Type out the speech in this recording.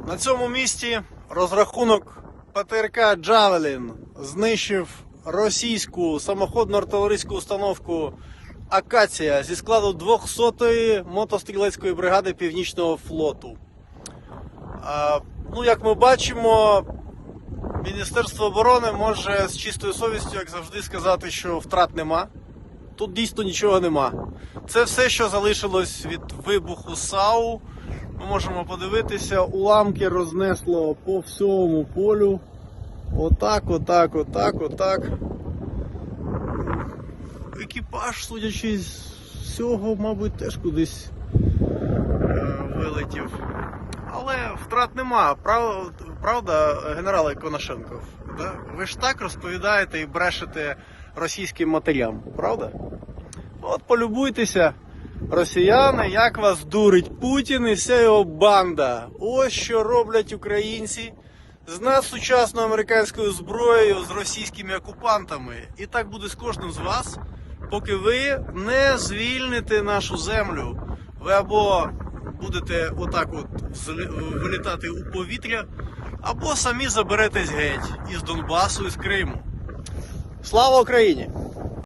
На цьому місці розрахунок ПТРК «Джавелін» знищив російську самоходну артилерійську установку «Акація» зі складу 200-ї мотострілецької бригади Північного флоту. Як ми бачимо, Міністерство оборони може з чистою совістю, як завжди, сказати, що втрат нема. Тут дійсно нічого нема. Це все, що залишилось від вибуху САУ. Ми можемо подивитися, уламки рознесло по всьому полю. Отак. Екіпаж, судячи з всього, мабуть, теж кудись вилетів. Але втрат нема. Правда, генерале Конашенков? Да? Ви ж так розповідаєте і брешете російським матерям, правда? От полюбуйтеся, росіяни, як вас дурить Путін і вся його банда. Ось що роблять українці з надсучасною американською зброєю, з російськими окупантами. І так буде з кожним з вас, поки ви не звільните нашу землю. Ви або будете отак вилітати у повітря, або самі заберетесь геть із Донбасу, із Криму. Слава Україні!